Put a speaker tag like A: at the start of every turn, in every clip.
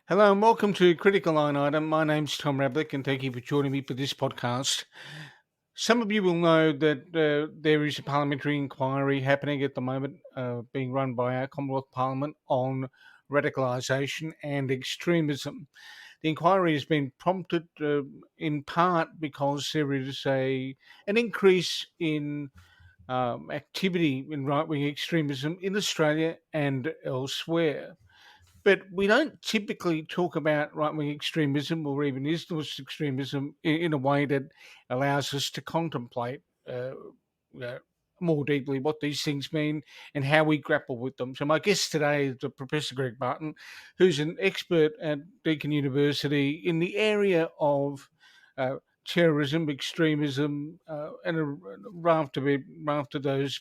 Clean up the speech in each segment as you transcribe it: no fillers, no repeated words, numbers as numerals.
A: Hello and welcome to Critical Line Item. My name's Tom Rablick and thank you for joining me for this podcast. Some of you will know that there is a parliamentary inquiry happening at the moment, being run by our Commonwealth Parliament on radicalisation and extremism. The inquiry has been prompted in part because there is an increase in activity in right-wing extremism in Australia and elsewhere. But we don't typically talk about right wing extremism or even Islamist extremism in a way that allows us to contemplate uh, more deeply what these things mean and how we grapple with them. So, my guest today is Professor Greg Barton, who's an expert at Deakin University in the area of uh, terrorism, extremism, and a raft of those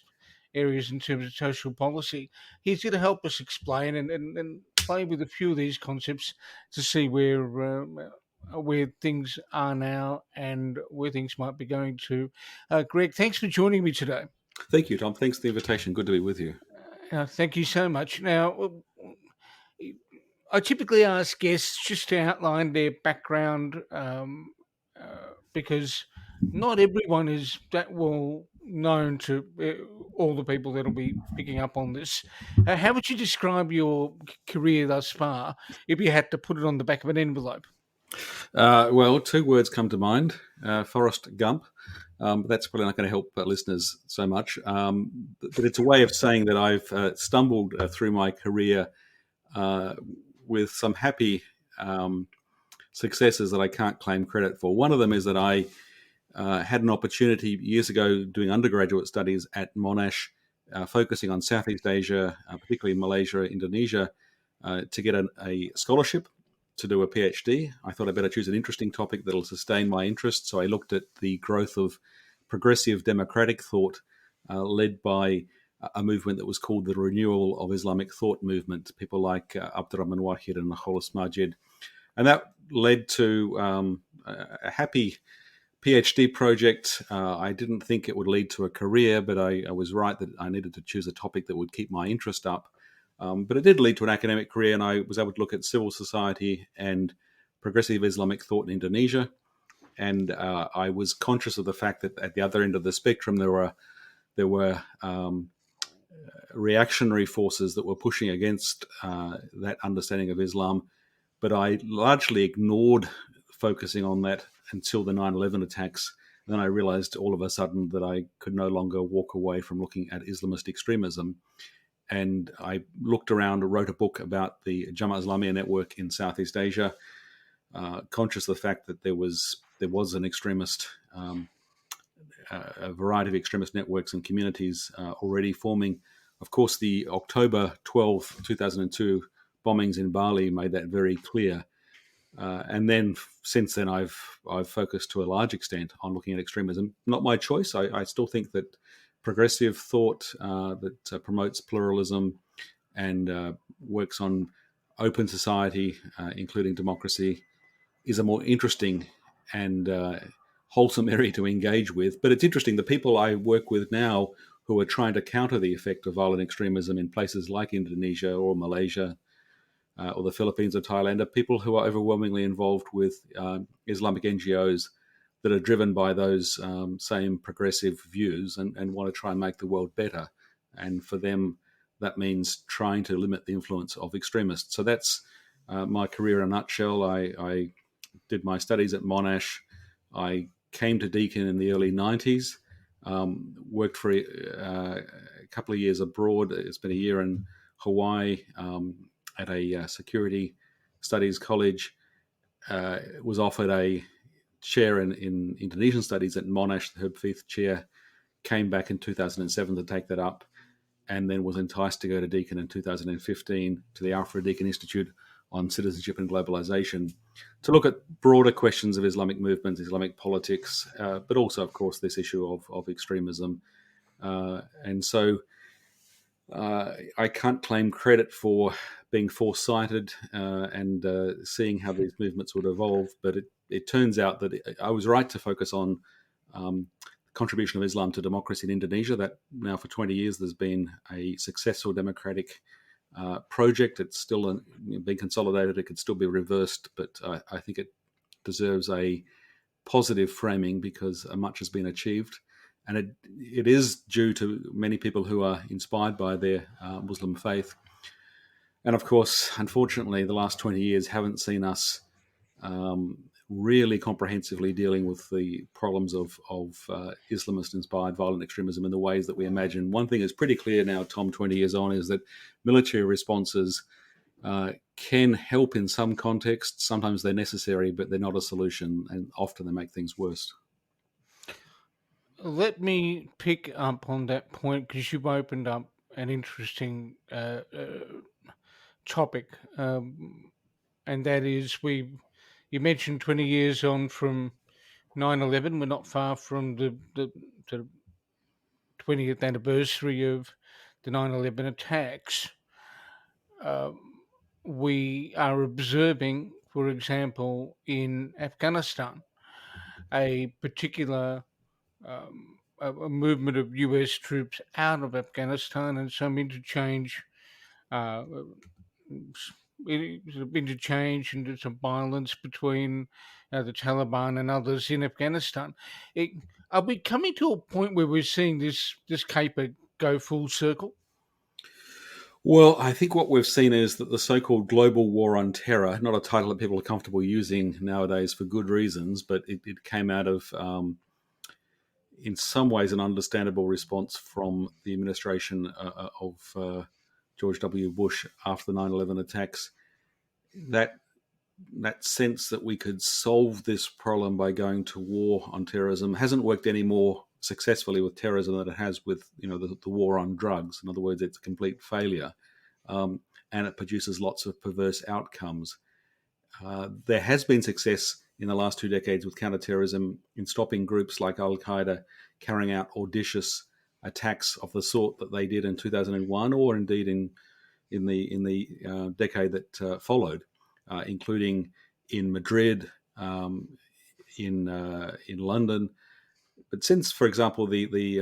A: areas in terms of social policy. He's going to help us explain and play with a few of these concepts to see where things are now and where things might be going to. Greg, thanks for joining me today.
B: Thank you, Tom. Thanks for the invitation. Good to be with you.
A: Thank you so much. Now, I typically ask guests just to outline their background because not everyone is that well known to all the people that'll be picking up on this. How would you describe your career thus far if you had to put it on the back of an envelope?
B: Well, two words come to mind: Forrest Gump. But that's probably not going to help listeners so much. But it's a way of saying that I've stumbled through my career with some happy successes that I can't claim credit for. One of them is that I had an opportunity years ago doing undergraduate studies at Monash, focusing on Southeast Asia, particularly Malaysia, Indonesia, to get a scholarship to do a PhD. I thought I'd better choose an interesting topic that'll sustain my interest. So I looked at the growth of progressive democratic thought led by a movement that was called the Renewal of Islamic Thought movement, people like Abdurrahman Wahid and Kholis Majid. And that led to a happy PhD project. I didn't think it would lead to a career, but I was right that I needed to choose a topic that would keep my interest up. But it did lead to an academic career, and I was able to look at civil society and progressive Islamic thought in Indonesia. And I was conscious of the fact that at the other end of the spectrum, there were reactionary forces that were pushing against that understanding of Islam. But I largely ignored focusing on that until the 9/11 attacks. And then I realized all of a sudden that I could no longer walk away from looking at Islamist extremism. And I looked around and wrote a book about the Jamaat Islamiyah network in Southeast Asia, conscious of the fact that there was an extremist, a variety of extremist networks and communities already forming. Of course, the October 12, 2002 bombings in Bali made that very clear. And then since then, I've focused to a large extent on looking at extremism. Not my choice. I still think that progressive thought that promotes pluralism and works on open society, including democracy, is a more interesting and wholesome area to engage with. But it's interesting, the people I work with now who are trying to counter the effect of violent extremism in places like Indonesia or Malaysia or the Philippines or Thailand are people who are overwhelmingly involved with Islamic NGOs that are driven by those same progressive views and want to try and make the world better. And for them, that means trying to limit the influence of extremists. So that's my career in a nutshell. I did my studies at Monash. I came to Deakin in the early 90s, worked for a couple of years abroad. It's been a year in Hawaii at a security studies college, was offered a chair in Indonesian studies at Monash, the Herb Feith chair, came back in 2007 to take that up, and then was enticed to go to Deakin in 2015 to the Alfred Deakin Institute on Citizenship and Globalization to look at broader questions of Islamic movements, Islamic politics, but also, of course, this issue of extremism. And so I can't claim credit for being foresighted and seeing how these movements would evolve, but it turns out that I was right to focus on the contribution of Islam to democracy in Indonesia. That now for 20 years there's been a successful democratic project. It's still being consolidated. It could still be reversed, but I think it deserves a positive framing because much has been achieved. And it is due to many people who are inspired by their Muslim faith. And of course, unfortunately, the last 20 years haven't seen us really comprehensively dealing with the problems of Islamist-inspired violent extremism in the ways that we imagine. One thing is pretty clear now, Tom, 20 years on, is that military responses can help in some contexts. Sometimes they're necessary, but they're not a solution, and often they make things worse.
A: Let me pick up on that point because you've opened up an interesting topic, and that is you mentioned 20 years on from 9/11. We're not far from the 20th anniversary of the 9/11 attacks. We are observing, for example, in Afghanistan, a particular a movement of US troops out of Afghanistan and some interchange, uh, interchange and some violence between the Taliban and others in Afghanistan. Are we coming to a point where we're seeing this caper go full circle?
B: Well, I think what we've seen is that the so-called global war on terror, not a title that people are comfortable using nowadays for good reasons, but it came out of, in some ways, an understandable response from the administration of George W. Bush after the 9/11 attacks. That sense that we could solve this problem by going to war on terrorism hasn't worked any more successfully with terrorism than it has with the war on drugs. In other words, it's a complete failure, and it produces lots of perverse outcomes. There has been success in the last 2 decades with counterterrorism in stopping groups like Al Qaeda carrying out audacious attacks of the sort that they did in 2001, or indeed in the decade that followed. Including in Madrid, in London. But since, for example, the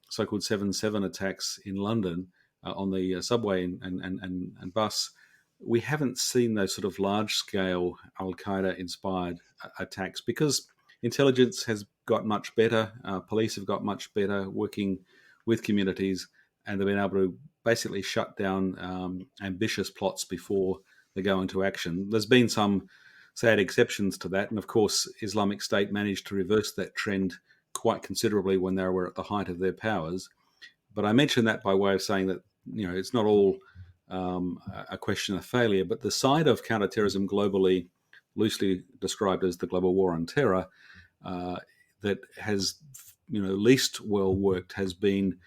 B: so-called 7/7 attacks in London on the subway and bus, we haven't seen those sort of large-scale Al-Qaeda-inspired attacks because intelligence has got much better, police have got much better working with communities, and they've been able to basically shut down ambitious plots before they go into action. There's been some sad exceptions to that, and of course, Islamic State managed to reverse that trend quite considerably when they were at the height of their powers. But I mention that by way of saying that it's not all a question of failure, but the side of counterterrorism globally, loosely described as the global war on terror, that has least well worked has been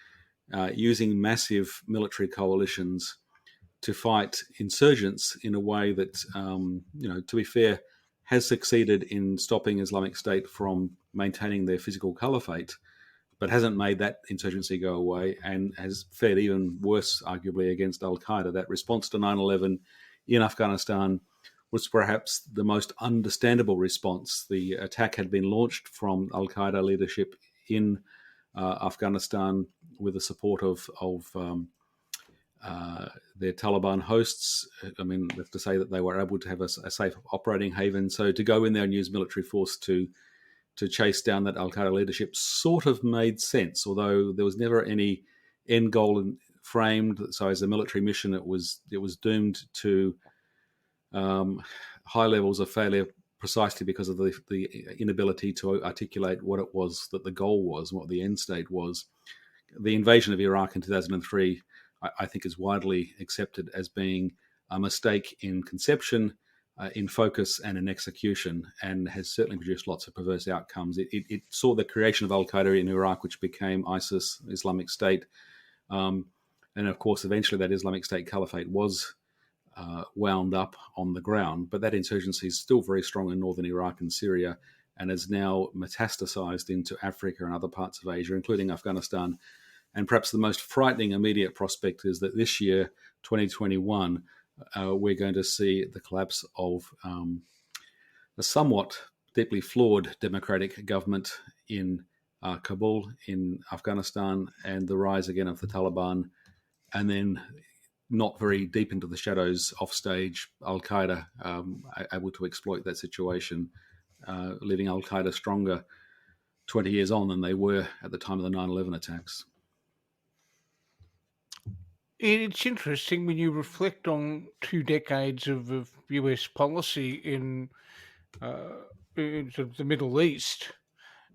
B: using massive military coalitions to fight insurgents in a way that, to be fair, has succeeded in stopping Islamic State from maintaining their physical caliphate, but hasn't made that insurgency go away and has fared even worse, arguably, against Al-Qaeda. That response to 9/11 in Afghanistan was perhaps the most understandable response. The attack had been launched from Al-Qaeda leadership in Afghanistan with the support of their Taliban hosts. I mean, we have to say that they were able to have a safe operating haven. So to go in there and use military force to chase down that Al-Qaeda leadership sort of made sense, although there was never any end goal framed. So as a military mission, it was doomed to high levels of failure precisely because of the inability to articulate what it was that the goal was and what the end state was. The invasion of Iraq in 2003, I think, is widely accepted as being a mistake in conception, in focus, and in execution, and has certainly produced lots of perverse outcomes. It saw the creation of Al-Qaeda in Iraq, which became ISIS, Islamic State. And of course, eventually that Islamic State caliphate was wound up on the ground. But that insurgency is still very strong in northern Iraq and Syria, and is now metastasized into Africa and other parts of Asia, including Afghanistan. And perhaps the most frightening immediate prospect is that this year, 2021, we're going to see the collapse of a somewhat deeply flawed democratic government in Kabul, in Afghanistan, and the rise again of the Taliban. And then not very deep into the shadows, offstage, Al-Qaeda able to exploit that situation, leaving Al-Qaeda stronger 20 years on than they were at the time of the 9/11 attacks.
A: It's interesting when you reflect on 2 decades of US policy uh, in sort of the Middle East,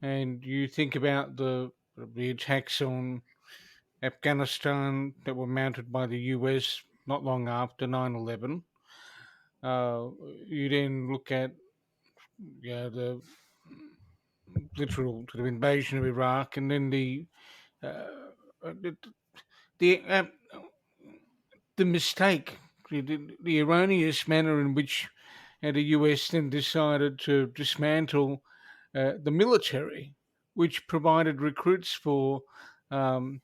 A: and you think about the attacks on Afghanistan that were mounted by the US not long after 9/11. Uh, you then look at the literal sort of invasion of Iraq, and then uh, the the, um, the mistake, the erroneous manner in which the US then decided to dismantle the military, which provided recruits for um,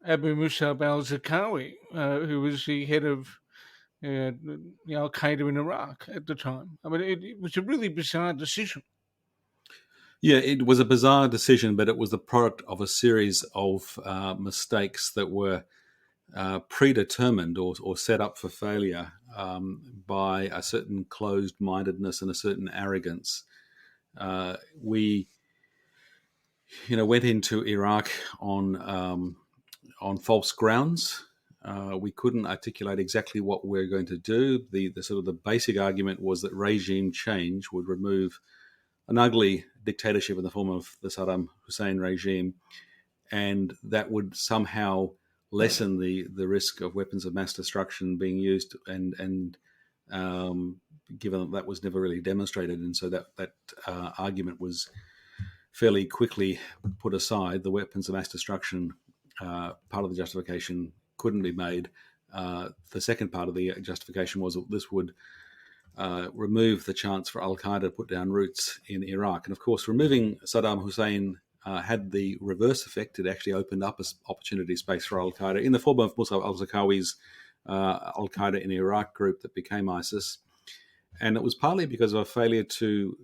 A: Abu Musab al-Zarqawi, who was the head of the Al Qaeda in Iraq at the time. I mean, it was a really bizarre decision.
B: Yeah, it was a bizarre decision, but it was the product of a series of mistakes that were predetermined or set up for failure by a certain closed-mindedness and a certain arrogance. We, went into Iraq on false grounds. We couldn't articulate exactly what we're going to do. The sort of the basic argument was that regime change would remove an ugly dictatorship in the form of the Saddam Hussein regime, and that would somehow lessen the risk of weapons of mass destruction being used, and given that was never really demonstrated, and so that argument was fairly quickly put aside. The weapons of mass destruction part of the justification couldn't be made. The second part of the justification was that this would remove the chance for Al-Qaeda to put down roots in Iraq. And of course, removing Saddam Hussein had the reverse effect. It actually opened up an opportunity space for Al-Qaeda in the form of Musab al-Zarqawi's Al-Qaeda in Iraq group that became ISIS. And it was partly because of a failure to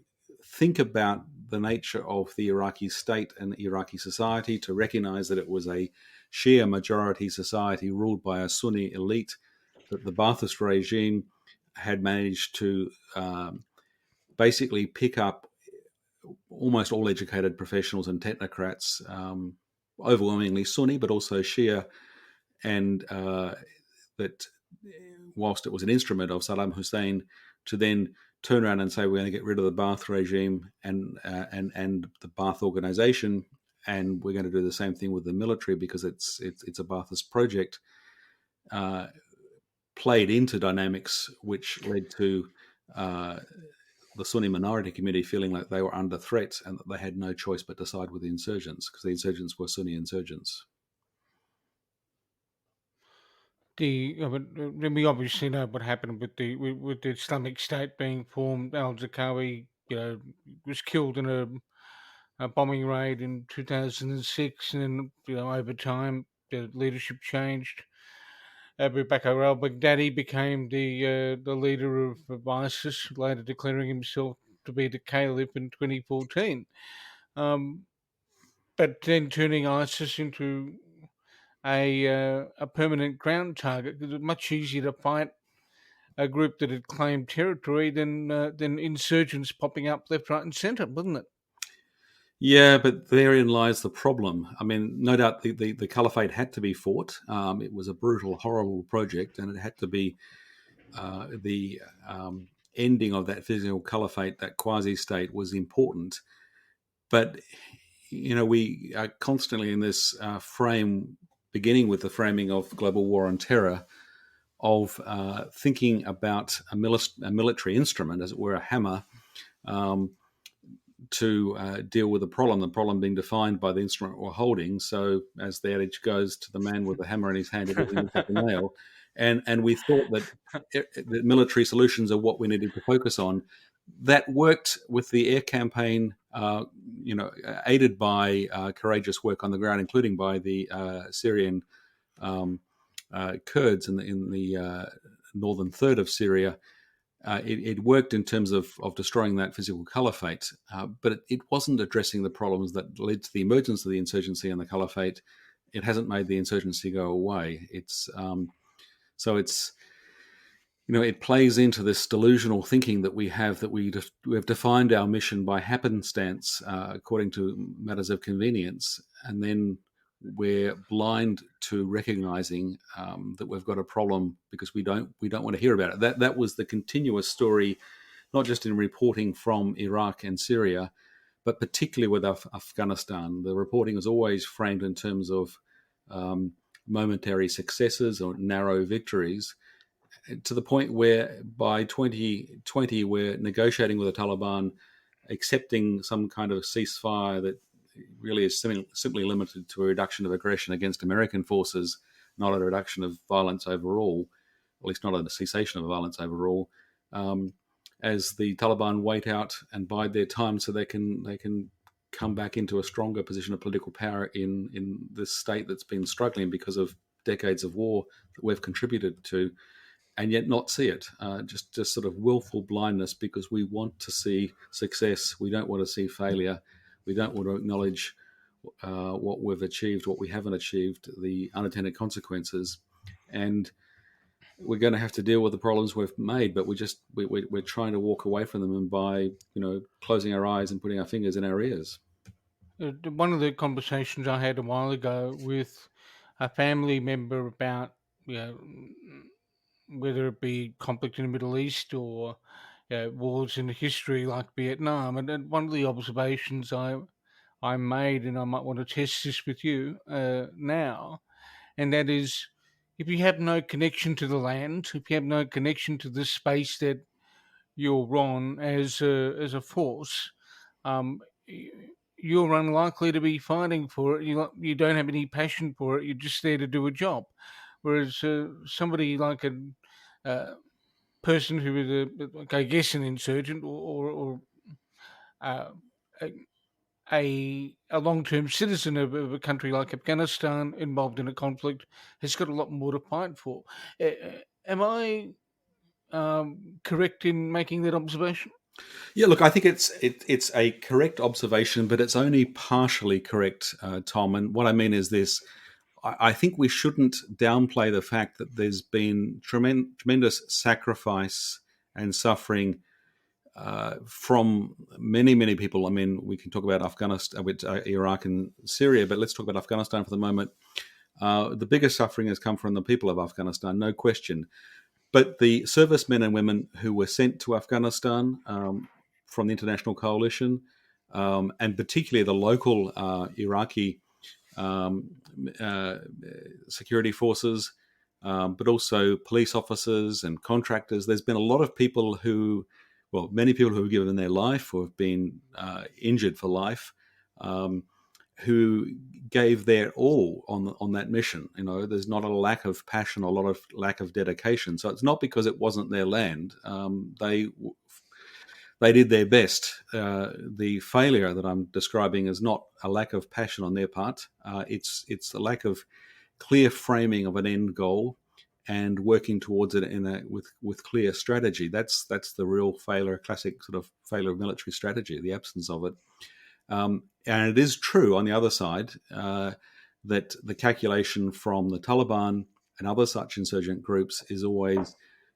B: think about the nature of the Iraqi state and Iraqi society, to recognize that it was a Shia majority society ruled by a Sunni elite, that the Ba'athist regime had managed to basically pick up almost all educated professionals and technocrats, overwhelmingly Sunni, but also Shia, and that whilst it was an instrument of Saddam Hussein to then turn around and say we're going to get rid of the Ba'ath regime and the Ba'ath organization, and we're going to do the same thing with the military because it's a Ba'athist project, played into dynamics which led to the Sunni minority community feeling like they were under threat and that they had no choice but to side with the insurgents because the insurgents were Sunni insurgents.
A: Then we obviously know what happened with the Islamic State being formed. Al-Zarqawi, was killed in a bombing raid in 2006, and then over time the leadership changed. Abu Bakr al-Baghdadi became the leader of ISIS, later declaring himself to be the caliph in 2014. But then turning ISIS into a permanent ground target, because it was much easier to fight a group that had claimed territory than insurgents popping up left, right, and centre, wasn't it?
B: Yeah, but therein lies the problem. I mean, no doubt the caliphate had to be fought. It was a brutal, horrible project, and it had to be the ending of that physical caliphate, that quasi-state, was important. But, we are constantly in this frame, beginning with the framing of global war on terror, of thinking about a military instrument, as it were, a hammer, to deal with the problem being defined by the instrument we're holding. So, as the adage goes, to the man with the hammer in his hand, everything is like a nail. And we thought that military solutions are what we needed to focus on. That worked with the air campaign, aided by courageous work on the ground, including by the Syrian Kurds in the northern third of Syria. It worked in terms of destroying that physical caliphate, but it wasn't addressing the problems that led to the emergence of the insurgency and the caliphate. It hasn't made the insurgency go away. It's So it's, it plays into this delusional thinking that we have, that we have defined our mission by happenstance, according to matters of convenience, and then we're blind to recognizing that we've got a problem because we don't want to hear about it. That was the continuous story, not just in reporting from Iraq and Syria, but particularly with Afghanistan. The reporting was always framed in terms of momentary successes or narrow victories, to the point where by 2020 we're negotiating with the Taliban, accepting some kind of ceasefire that really is simply limited to a reduction of aggression against American forces, not a reduction of violence overall, at least not a cessation of violence overall, as the Taliban wait out and bide their time so they can come back into a stronger position of political power in this state that's been struggling because of decades of war that we've contributed to, and yet not see it. Just sort of willful blindness because we want to see success. We don't want to see failure. We don't want to acknowledge what we've achieved, what we haven't achieved, the unintended consequences. And we're going to have to deal with the problems we've made, but we're trying to walk away from them, and by closing our eyes and putting our fingers in our ears.
A: One of the conversations I had a while ago with a family member about, you know, whether it be conflict in the Middle East or wars in history like Vietnam, and one of the observations I made, and I might want to test this with you now, and that is, if you have no connection to the land, if you have no connection to the space that you're on as a force, um, y- you're unlikely to be fighting for it. You don't have any passion for it. You're just there to do a job. Whereas somebody like a uh, person who is like, I guess, an insurgent or uh, a, a long-term citizen of a country like Afghanistan involved in a conflict has got a lot more to fight for. Am I correct in making that observation?
B: Yeah, look, I think it's a correct observation, but it's only partially correct, Tom. And what I mean is this: I think we shouldn't downplay the fact that there's been tremendous sacrifice and suffering from many people. I mean, we can talk about Afghanistan, with Iraq and Syria, but let's talk about Afghanistan for the moment. The biggest suffering has come from the people of Afghanistan, no question. But the servicemen and women who were sent to Afghanistan from the international coalition, and particularly the local Iraqi um, uh, security forces, but also police officers and contractors. There's been a lot of people many people who have given their life or have been injured for life, who gave their all on that mission. There's not a lack of passion, a lot of lack of dedication. So it's not because it wasn't their land. They did their best. The failure that I'm describing is not a lack of passion on their part. It's a lack of clear framing of an end goal and working towards it with clear strategy. That's the real failure, classic sort of failure of military strategy, the absence of it. And it is true on the other side that the calculation from the Taliban and other such insurgent groups is always,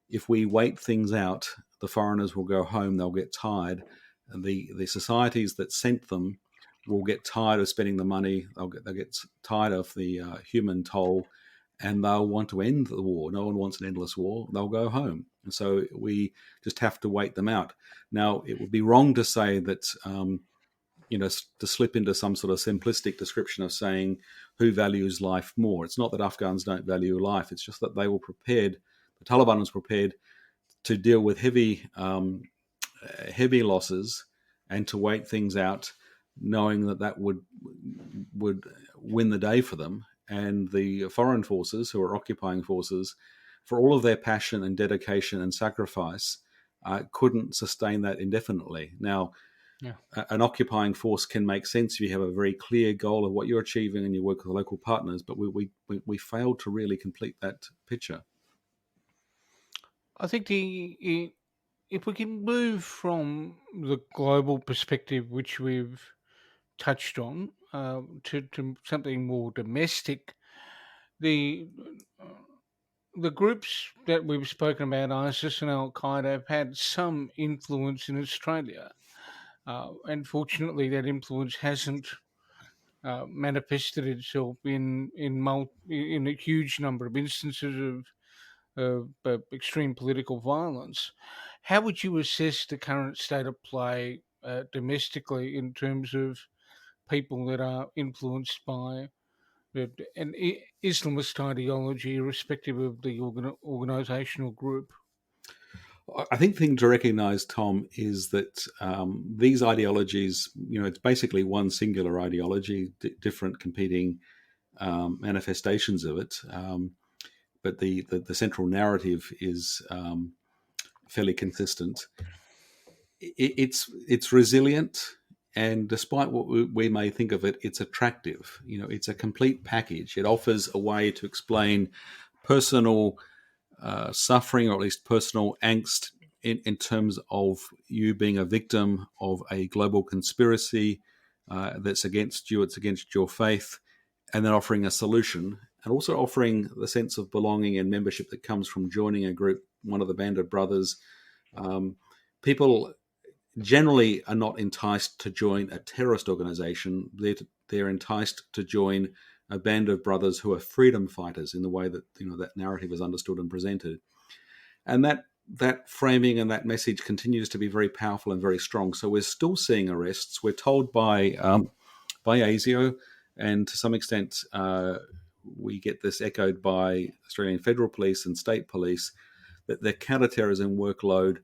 B: if we wait things out, the foreigners will go home, they'll get tired. And the societies that sent them will get tired of spending the money, they'll get tired of the human toll, and they'll want to end the war. No one wants an endless war. They'll go home. And so we just have to wait them out. Now, it would be wrong to say that to slip into some sort of simplistic description of saying who values life more. It's not that Afghans don't value life. It's just that they were prepared, the Taliban was prepared to deal with heavy losses and to wait things out, knowing that would win the day for them. And the foreign forces, who are occupying forces, for all of their passion and dedication and sacrifice, couldn't sustain that indefinitely. Now,
A: Yeah.
B: an occupying force can make sense if you have a very clear goal of what you're achieving and you work with local partners, but we failed to really complete that picture.
A: I think if we can move from the global perspective, which we've touched on, to something more domestic, the the groups that we've spoken about, ISIS and Al Qaeda, have had some influence in Australia. Unfortunately, that influence hasn't manifested itself in a huge number of instances of extreme political violence. How would you assess the current state of play domestically in terms of people that are influenced by an Islamist ideology, irrespective of the organizational group?
B: I think the thing to recognize, Tom, is that these ideologies, it's basically one singular ideology, different competing manifestations of it. But the central narrative is fairly consistent. It's resilient, and despite what we may think of it, it's attractive. It's a complete package. It offers a way to explain personal suffering, or at least personal angst, in terms of you being a victim of a global conspiracy that's against you, it's against your faith, and then offering a solution, and also offering the sense of belonging and membership that comes from joining a group, one of the band of brothers. People generally are not enticed to join a terrorist organization. They're enticed to join a band of brothers who are freedom fighters, in the way that that narrative is understood and presented, and that framing and that message continues to be very powerful and very strong. So we're still seeing arrests. We're told by ASIO, and to some extent we get this echoed by Australian Federal Police and State Police, that their counterterrorism workload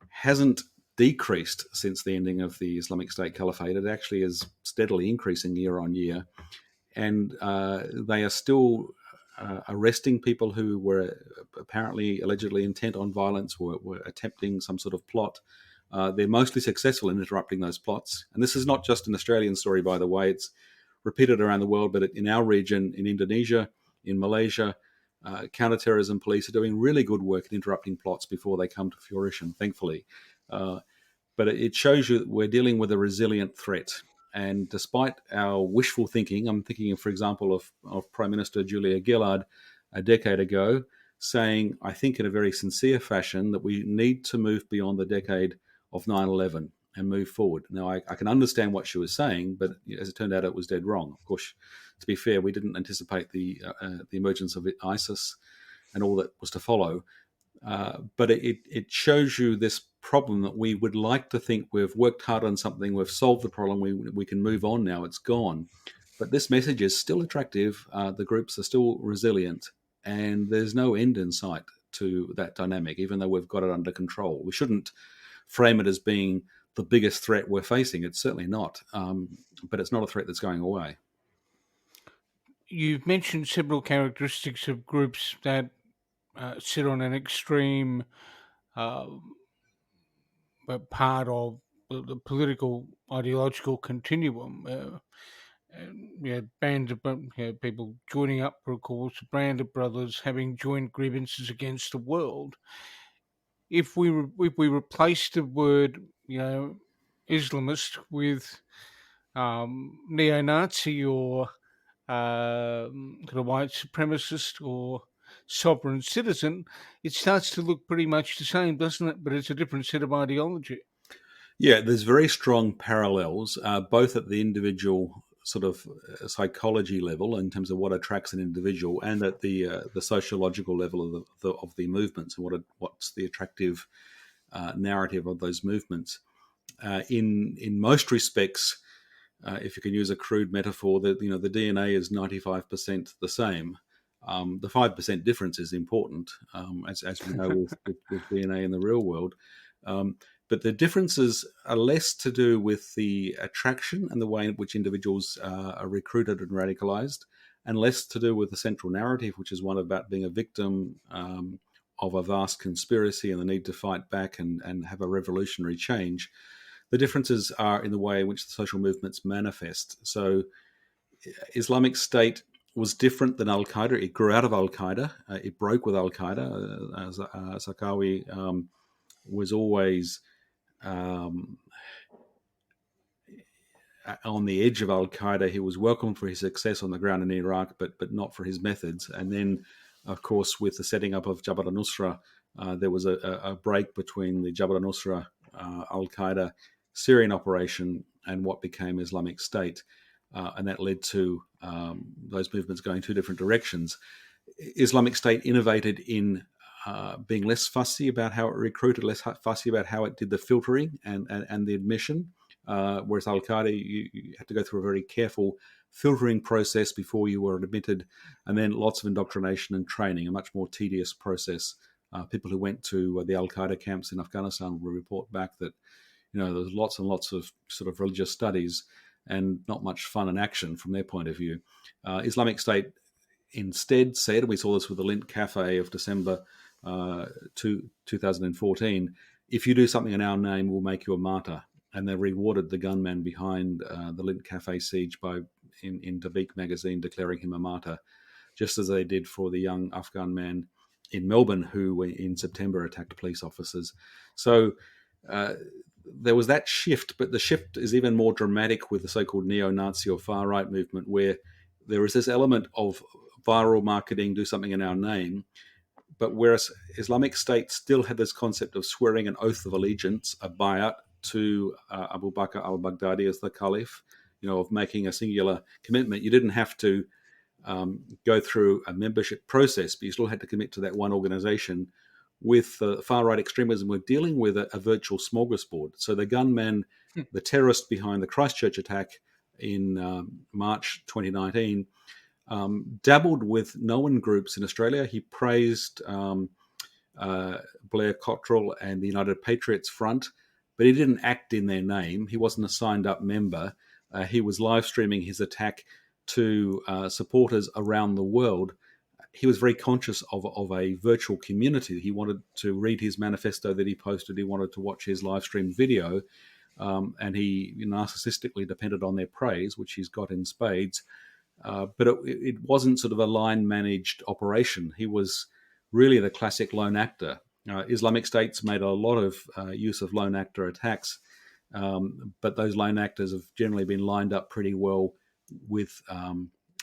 B: hasn't decreased since the ending of the Islamic State Caliphate. It actually is steadily increasing year on year, and they are still arresting people who were apparently, allegedly intent on violence, were attempting some sort of plot. They're mostly successful in interrupting those plots. And this is not just an Australian story, by the way. It's repeated around the world, but in our region, in Indonesia, in Malaysia, counterterrorism police are doing really good work in interrupting plots before they come to fruition, thankfillly. But it shows you that we're dealing with a resilient threat. And despite our wishful thinking, I'm thinking, for example, of Prime Minister Julia Gillard a decade ago, saying, I think in a very sincere fashion, that we need to move beyond the decade of 9/11 and move forward. Now, I can understand what she was saying, but as it turned out, it was dead wrong. Of course, to be fair, we didn't anticipate the emergence of ISIS and all that was to follow. But it shows you this problem that we would like to think we've worked hard on something, we've solved the problem, we can move on now, it's gone. But this message is still attractive, the groups are still resilient, and there's no end in sight to that dynamic, even though we've got it under control. We shouldn't frame it as being the biggest threat we're facing. It's certainly not, but it's not a threat that's going away.
A: You've mentioned several characteristics of groups that sit on an extreme uh, part of the political ideological continuum. Bands of people joining up for a cause, a band of brothers having joint grievances against the world. If we replace the word Islamist with neo-Nazi or kind of white supremacist or sovereign citizen, it starts to look pretty much the same, doesn't it? But it's a different set of ideology.
B: Yeah, there's very strong parallels, both at the individual sort of psychology level in terms of what attracts an individual, and at the sociological level of the movements, and what's the attractive narrative of those movements. In most respects, if you can use a crude metaphor, that the DNA is 95% the same. The 5% difference is important, as we know with DNA in the real world. But the differences are less to do with the attraction and the way in which individuals are recruited and radicalized, and less to do with the central narrative, which is one about being a victim of a vast conspiracy and the need to fight back and have a revolutionary change. The differences are in the way in which the social movements manifest. So Islamic State was different than Al-Qaeda. It grew out of Al-Qaeda. It broke with Al-Qaeda. Zarqawi was always on the edge of Al-Qaeda. He was welcomed for his success on the ground in Iraq, but not for his methods. And then Of course, with the setting up of Jabhat al-Nusra, there was a break between the Jabhat al-Nusra al-Qaeda Syrian operation and what became Islamic State. And that led to those movements going two different directions. Islamic State innovated in being less fussy about how it recruited, less fussy about how it did the filtering and the admission, whereas Al-Qaeda, you had to go through a very careful filtering process before you were admitted, and then lots of indoctrination and training, a much more tedious process. People who went to the Al-Qaeda camps in Afghanistan will report back that there's lots and lots of sort of religious studies and not much fun and action from their point of view. Islamic State instead said, we saw this with the Lint Cafe of December 2014, if you do something in our name, we'll make you a martyr. And they rewarded the gunman behind the Lint Cafe siege by, in Deakin magazine, declaring him a martyr, just as they did for the young Afghan man in Melbourne who, in September, attacked police officers. So there was that shift, but the shift is even more dramatic with the so-called neo-Nazi or far-right movement, where there is this element of viral marketing, do something in our name, but whereas Islamic State still had this concept of swearing an oath of allegiance, a bayat, to Abu Bakr al-Baghdadi as the caliph, of making a singular commitment. You didn't have to go through a membership process, but you still had to commit to that one organization. With far-right extremism, we're dealing with a virtual smorgasbord. So the gunman, the terrorist behind the Christchurch attack in March 2019, dabbled with known groups in Australia. He praised Blair Cottrell and the United Patriots Front, but he didn't act in their name. He wasn't a signed-up member. He was live streaming his attack to supporters around the world. He was very conscious of a virtual community. He wanted to read his manifesto that he posted. He wanted to watch his live stream video, and he narcissistically depended on their praise, which he's got in spades. But it wasn't sort of a line-managed operation. He was really the classic lone actor. Islamic State's made a lot of use of lone actor attacks, but those lone actors have generally been lined up pretty well with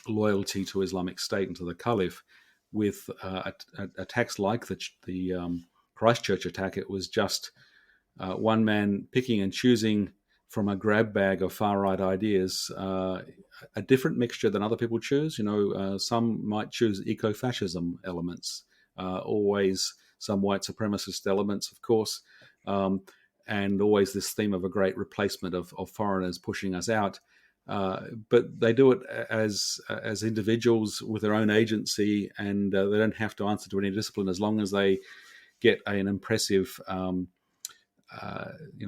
B: loyalty to Islamic State and to the Caliph. With attacks like the Christchurch attack, it was just one man picking and choosing from a grab bag of far-right ideas, a different mixture than other people choose. Some might choose eco-fascism elements, always some white supremacist elements, of course, and always this theme of a great replacement of foreigners pushing us out. But they do it as individuals with their own agency, and they don't have to answer to any discipline as long as they get an impressive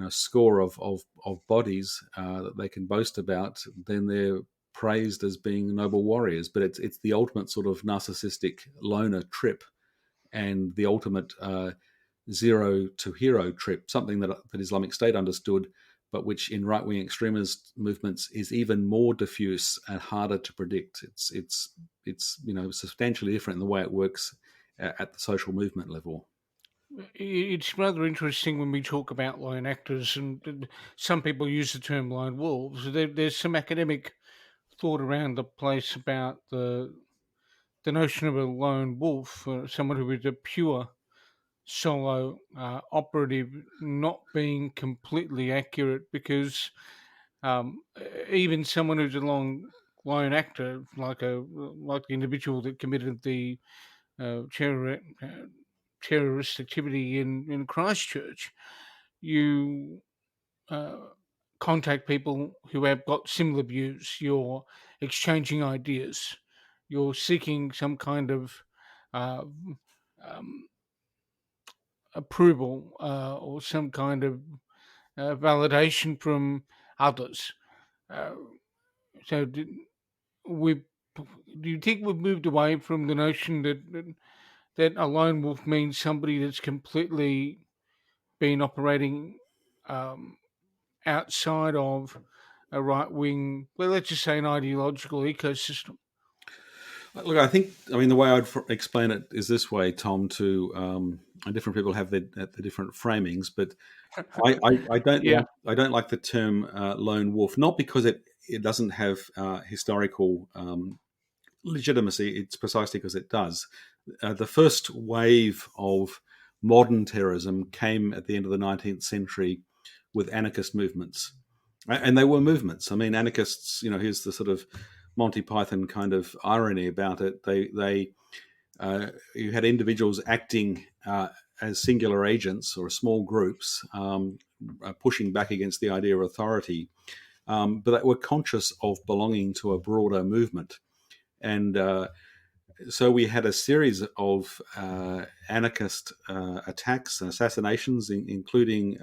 B: score of bodies that they can boast about. Then they're praised as being noble warriors. But it's the ultimate sort of narcissistic loner trip, and the ultimate zero to hero trip, something that Islamic State understood, but which in right-wing extremist movements is even more diffuse and harder to predict. It's substantially different in the way it works at the social movement level.
A: It's rather interesting when we talk about lone actors, and some people use the term lone wolves. There's some academic thought around the place about the notion of a lone wolf, someone who is a pure solo operative, not being completely accurate, because even someone who's a lone actor, like the individual that committed the terrorist activity in Christchurch, you contact people who have got similar views. You're exchanging ideas. You're seeking some kind of approval or some kind of validation from others. So, do you think we've moved away from the notion that a lone wolf means somebody that's completely been operating outside of a right wing, well, let's just say an ideological ecosystem?
B: Look, the way I'd explain it is this way, Tom. To different people have the different framings, but I don't
A: Yeah.
B: I don't like the term lone wolf, not because it doesn't have historical legitimacy. It's precisely because it does. The first wave of modern terrorism came at the end of the 19th century with anarchist movements. And they were movements. I mean, anarchists, here's the sort of Monty Python kind of irony about it. You had individuals acting as singular agents or small groups, pushing back against the idea of authority, but they were conscious of belonging to a broader movement. And so we had a series of anarchist attacks and assassinations, including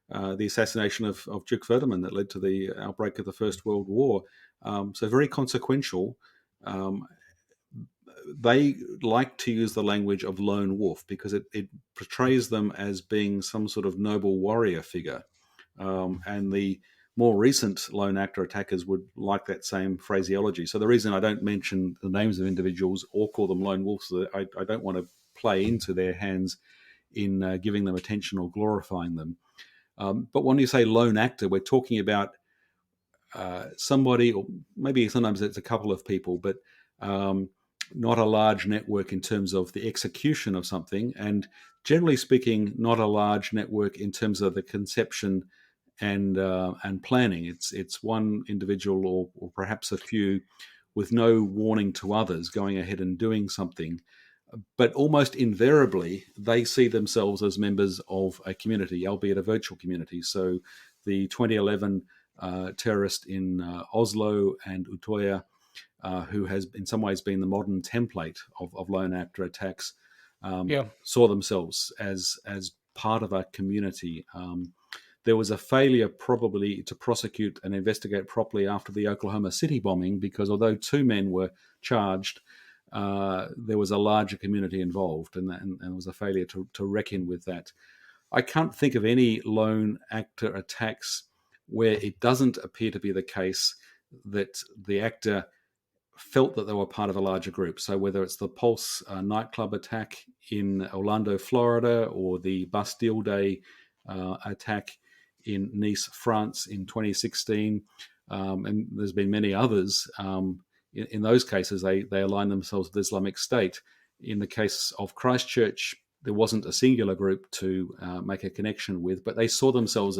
B: the assassination of Duke Ferdinand that led to the outbreak of the First World War. So very consequential. They like to use the language of lone wolf because it portrays them as being some sort of noble warrior figure. And the more recent lone actor attackers would like that same phraseology. So the reason I don't mention the names of individuals or call them lone wolves is that I don't want to play into their hands in giving them attention or glorifying them. But when you say lone actor, we're talking about somebody, or maybe sometimes it's a couple of people, but not a large network in terms of the execution of something, and generally speaking, not a large network in terms of the conception and planning. It's one individual or perhaps a few with no warning to others going ahead and doing something. But almost invariably, they see themselves as members of a community, albeit a virtual community. So the 2011 terrorist in Oslo and Utøya, who has in some ways been the modern template of lone actor attacks, saw themselves as part of a community. There was a failure probably to prosecute and investigate properly after the Oklahoma City bombing, because although 2 men were charged, there was a larger community involved, and there was a failure to reckon with that. I can't think of any lone actor attacks where it doesn't appear to be the case that the actor felt that they were part of a larger group. So whether it's the Pulse nightclub attack in Orlando, Florida, or the Bastille Day attack in Nice, France in 2016, and there's been many others, in those cases they align themselves with Islamic State. In the case of Christchurch, there wasn't a singular group to make a connection with, but they saw themselves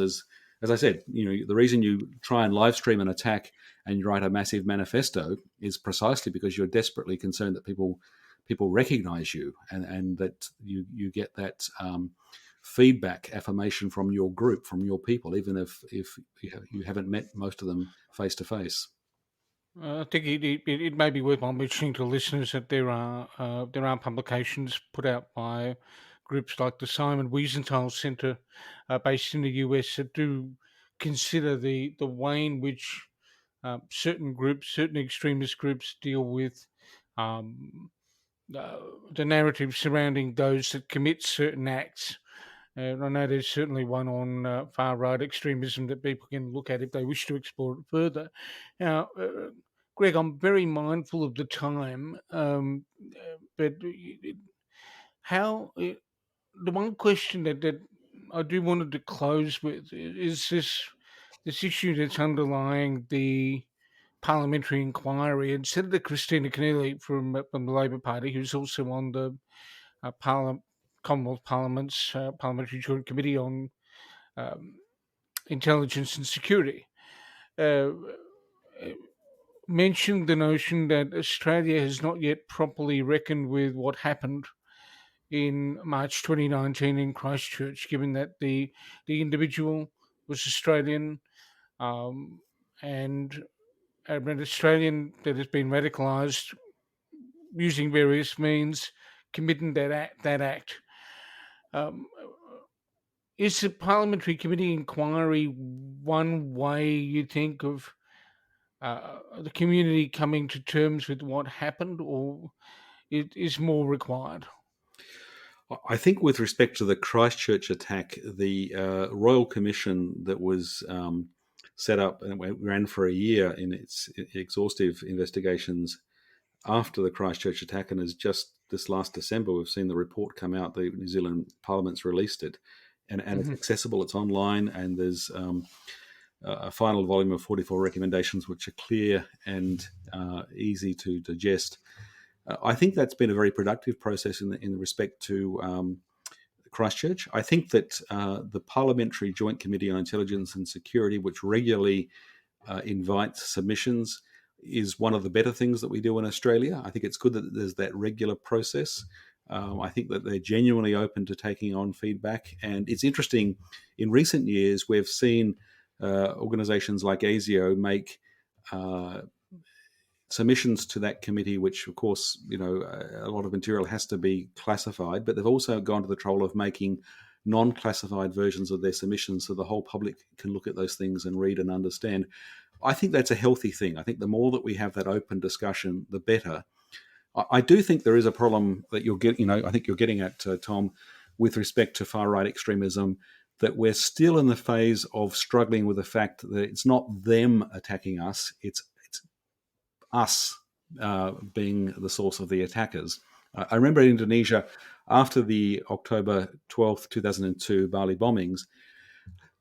B: as I said, the reason you try and live stream an attack and you write a massive manifesto is precisely because you're desperately concerned that people recognize you and that you get that feedback, affirmation from your group, from your people, even if you haven't met most of them face to face.
A: I think it may be worthwhile mentioning to listeners that there are publications put out by groups like the Simon Wiesenthal Center, based in the US, that do consider the way in which certain groups, certain extremist groups, deal with um, the narrative surrounding those that commit certain acts. I know there's certainly one on far right extremism that people can look at if they wish to explore it further. Now, Greg, I'm very mindful of the time, but how the one question that I do wanted to close with is this issue that's underlying the parliamentary inquiry. And Senator Christina Keneally from the Labor Party, who's also on the Commonwealth Parliament's Parliamentary Joint Committee on um, Intelligence and Security, uh, mentioned the notion that Australia has not yet properly reckoned with what happened in March 2019 in Christchurch, given that the individual was Australian, um, and an Australian that has been radicalised using various means, committing that act. Um, is the parliamentary committee inquiry one way you think of the community coming to terms with what happened, or it is more required?
B: I think with respect to the Christchurch attack, the Royal Commission that was set up and ran for a year in its exhaustive investigations after the Christchurch attack, and as just this last December, we've seen the report come out. The New Zealand Parliament's released it, and it's accessible. It's online, and there's a final volume of 44 recommendations, which are clear and easy to digest. I think that's been a very productive process in respect to Christchurch. I think that the Parliamentary Joint Committee on Intelligence and Security, which regularly invites submissions, is one of the better things that we do in Australia. I think it's good that there's that regular process. I think that they're genuinely open to taking on feedback. And it's interesting, in recent years, we've seen organisations like ASIO make submissions to that committee, which, of course, a lot of material has to be classified, but they've also gone to the trouble of making non-classified versions of their submissions so the whole public can look at those things and read and understand. I think that's a healthy thing. I think the more that we have that open discussion, the better. I do think there is a problem that you're getting, I think you're getting at, Tom, with respect to far-right extremism, that we're still in the phase of struggling with the fact that it's not them attacking us, it's us being the source of the attackers. I remember in Indonesia, after the October 12th, 2002 Bali bombings,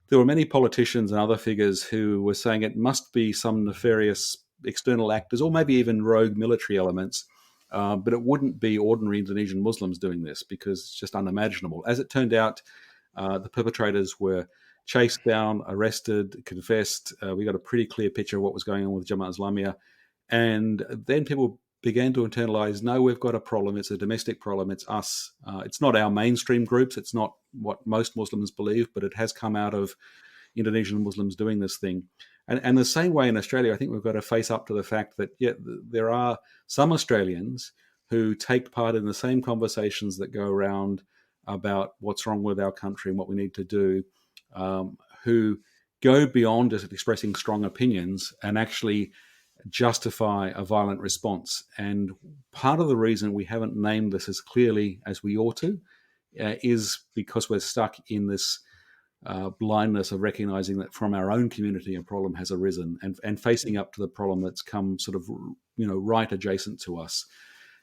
B: there were many politicians and other figures who were saying it must be some nefarious external actors or maybe even rogue military elements, but it wouldn't be ordinary Indonesian Muslims doing this because it's just unimaginable. As it turned out, the perpetrators were chased down, arrested, confessed. We got a pretty clear picture of what was going on with Jamaat Islamiyah. And then people began to internalize, no, we've got a problem. It's a domestic problem. It's us. It's not our mainstream groups. It's not what most Muslims believe, but it has come out of Indonesian Muslims doing this thing. And the same way in Australia, I think we've got to face up to the fact that, there are some Australians who take part in the same conversations that go around about what's wrong with our country and what we need to do, who go beyond just expressing strong opinions and actually justify a violent response. And part of the reason we haven't named this as clearly as we ought to is because we're stuck in this blindness of recognizing that from our own community a problem has arisen and facing up to the problem that's come sort of right adjacent to us.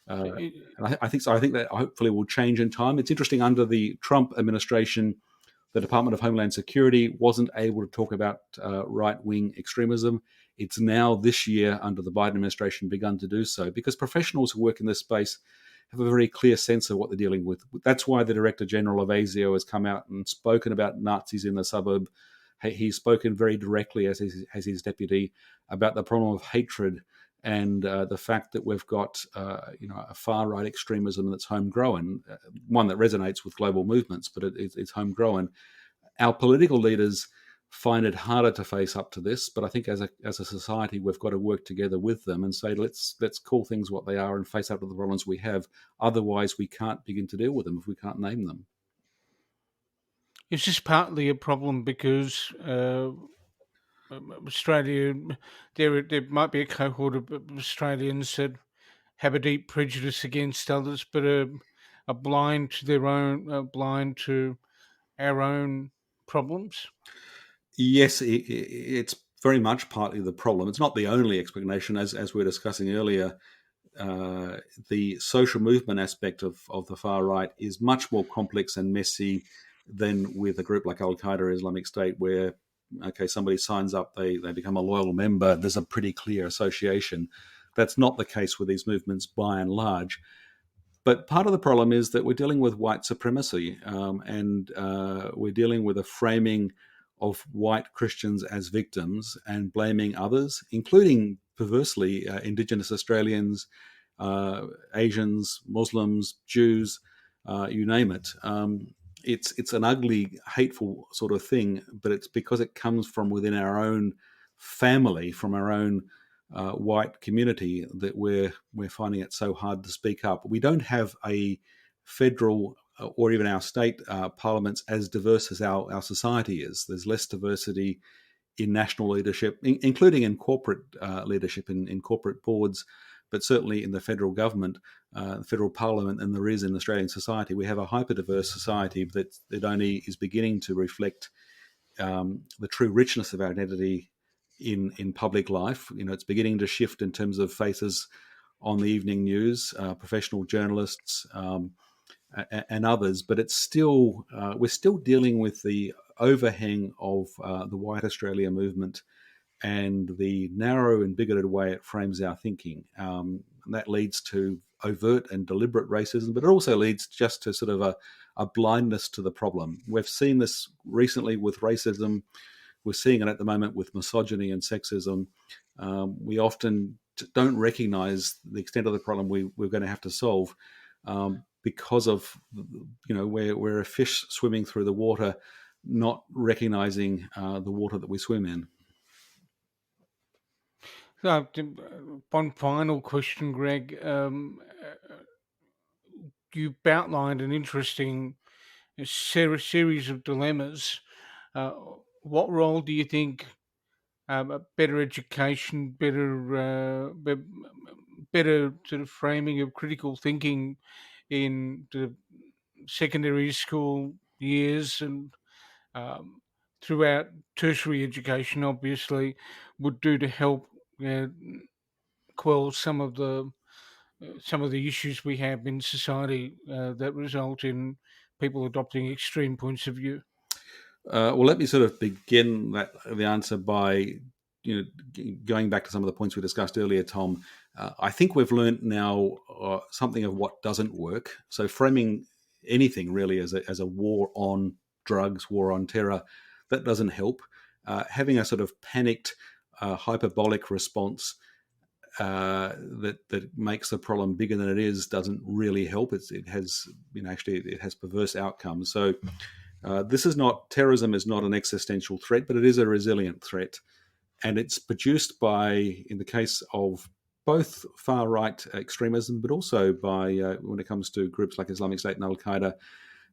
B: And I think so. I think that hopefully will change in time. It's interesting, under the Trump administration, the Department of Homeland Security wasn't able to talk about right-wing extremism. It's now this year, under the Biden administration, begun to do so because professionals who work in this space have a very clear sense of what they're dealing with. That's why the Director General of ASIO has come out and spoken about Nazis in the suburb. He's spoken very directly, as his deputy, about the problem of hatred and the fact that we've got a far-right extremism that's homegrown, one that resonates with global movements, but it's homegrown. Our political leaders find it harder to face up to this, but I think as a society we've got to work together with them and say let's call things what they are and face up to the problems we have. Otherwise, we can't begin to deal with them if we can't name them.
A: It's just partly a problem because Australia, there might be a cohort of Australians that have a deep prejudice against others, but are blind to their own, blind to our own problems.
B: Yes, it's very much partly the problem. It's not the only explanation, as we were discussing earlier. The social movement aspect of the far right is much more complex and messy than with a group like Al-Qaeda or Islamic State, where somebody signs up, they become a loyal member, there's a pretty clear association. That's not the case with these movements by and large. But part of the problem is that we're dealing with white supremacy, and we're dealing with a framing of white Christians as victims and blaming others, including, perversely, Indigenous Australians, Asians, Muslims, Jews, you name it. It's an ugly, hateful sort of thing, but it's because it comes from within our own family, from our own white community, that we're finding it so hard to speak up. We don't have a federal or even our state parliaments as diverse as our society is. There's less diversity in national leadership, including in corporate leadership, in corporate boards, but certainly in the federal government, the federal parliament, than there is in Australian society. We have a hyper-diverse society that only is beginning to reflect the true richness of our identity in public life. It's beginning to shift in terms of faces on the evening news, professional journalists, and others, but it's still we're still dealing with the overhang of the White Australia movement and the narrow and bigoted way it frames our thinking. that leads to overt and deliberate racism, but it also leads just to sort of a blindness to the problem. We've seen this recently with racism. We're seeing it at the moment with misogyny and sexism. We often don't recognize the extent of the problem we're going to have to solve because of, we're a fish swimming through the water, not recognizing the water that we swim in.
A: So, one final question, Greg. You've outlined an interesting series of dilemmas. Uh, what role do you think a better education, better sort of framing of critical thinking in the secondary school years and um, throughout tertiary education, obviously, would do to help uh, quell some of the issues we have in society that result in people adopting extreme points of view?
B: Well, let me sort of begin the answer by going back to some of the points we discussed earlier, Tom. I think we've learned now something of what doesn't work. So framing anything really as a war on drugs, war on terror, that doesn't help. Having a sort of panicked, hyperbolic response that makes the problem bigger than it is doesn't really help. It has perverse outcomes. So terrorism is not an existential threat, but it is a resilient threat, and it's produced by, in the case of both far right extremism, but also by when it comes to groups like Islamic State and Al Qaeda,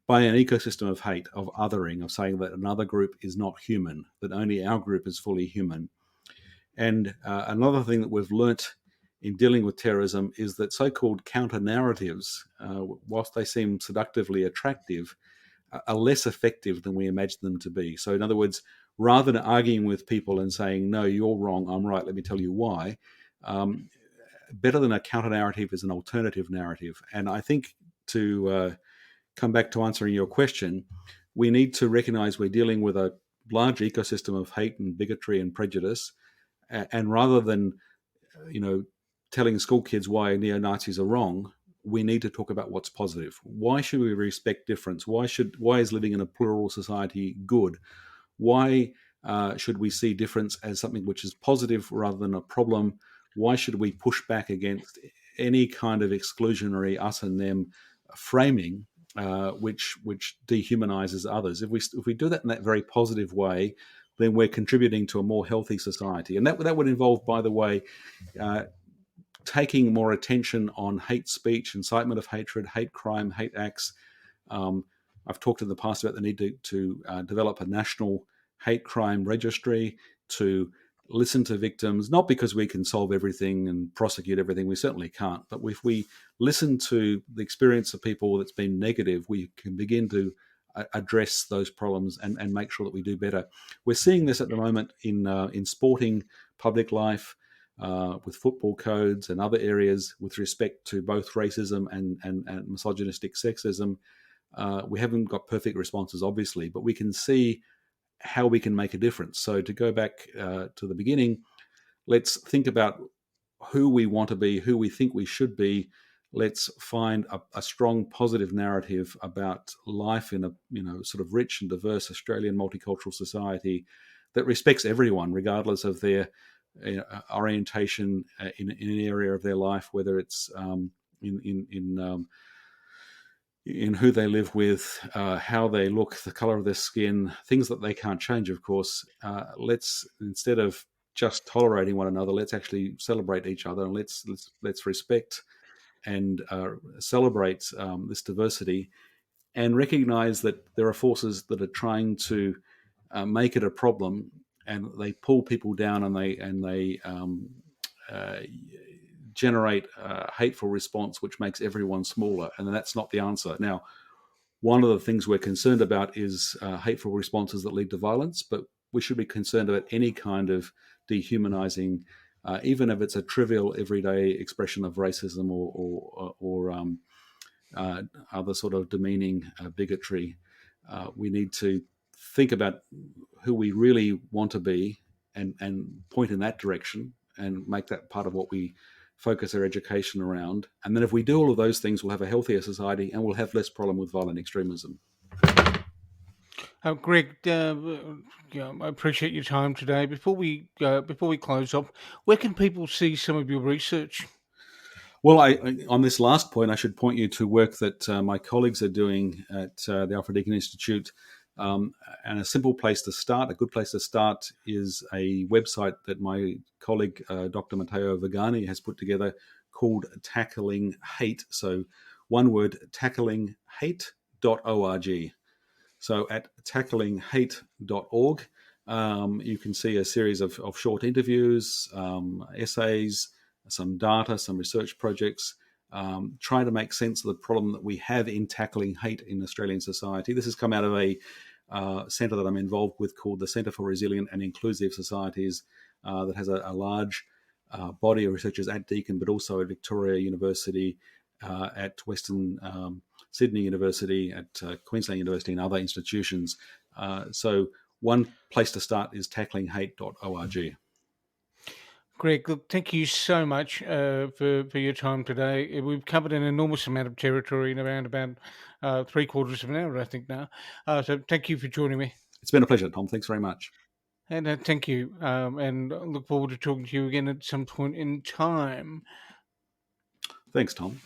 B: by an ecosystem of hate, of othering, of saying that another group is not human, that only our group is fully human. And another thing that we've learnt in dealing with terrorism is that so-called counter-narratives, whilst they seem seductively attractive, are less effective than we imagine them to be. So in other words, rather than arguing with people and saying, no, you're wrong, I'm right, let me tell you why, better than a counter-narrative is an alternative narrative. And I think to come back to answering your question, we need to recognize we're dealing with a large ecosystem of hate and bigotry and prejudice. And rather than, telling school kids why neo-Nazis are wrong, we need to talk about what's positive. Why should we respect difference? Why is living in a plural society good? Why should we see difference as something which is positive rather than a problem? Why should we push back against any kind of exclusionary us and them framing, which dehumanizes others? If we do that in that very positive way, then we're contributing to a more healthy society. And that would involve, by the way, taking more attention on hate speech, incitement of hatred, hate crime, hate acts. I've talked in the past about the need to develop a national hate crime registry, to listen to victims, not because we can solve everything and prosecute everything, we certainly can't, but if we listen to the experience of people that's been negative, we can begin to address those problems and make sure that we do better. We're seeing this at the moment in sporting public life, with football codes and other areas with respect to both racism and misogynistic sexism. We haven't got perfect responses, obviously, but we can see how we can make a difference. So to go back to the beginning, let's think about who we want to be, who we think we should be. Let's find a strong positive narrative about life in a sort of rich and diverse Australian multicultural society that respects everyone, regardless of their orientation in an area of their life, whether it's in who they live with, how they look, the color of their skin, things that they can't change, of course. Let's, instead of just tolerating one another, let's actually celebrate each other, and let's respect and celebrate this diversity, and recognize that there are forces that are trying to make it a problem, and they pull people down, and they generate a hateful response which makes everyone smaller, and that's not the answer. Now, one of the things we're concerned about is hateful responses that lead to violence, but we should be concerned about any kind of dehumanizing, even if it's a trivial, everyday expression of racism or other sort of demeaning bigotry. We need to think about who we really want to be and point in that direction and make that part of what we focus their education around. And then if we do all of those things, we'll have a healthier society and we'll have less problem with violent extremism.
A: Greg, I appreciate your time today. Before we close up, where can people see some of your research?
B: Well, on this last point, I should point you to work that my colleagues are doing at the Alfred Deakin Institute. And a simple place to start, a good place to start, is a website that my colleague, Dr. Matteo Vigani, has put together called Tackling Hate. So one word, tacklingHate.org. So at tacklinghate.org, you can see a series of short interviews, essays, some data, some research projects, trying to make sense of the problem that we have in tackling hate in Australian society. This has come out of a centre that I'm involved with called the Centre for Resilient and Inclusive Societies, that has a large body of researchers at Deakin, but also at Victoria University, at Western Sydney University, at Queensland University, and other institutions. So one place to start is tacklinghate.org.
A: Greg, look, thank you so much for your time today. We've covered an enormous amount of territory in around about 3/4 of an hour, I think now. So thank you for joining me.
B: It's been a pleasure, Tom. Thanks very much.
A: And thank you. And I look forward to talking to you again at some point in time.
B: Thanks, Tom.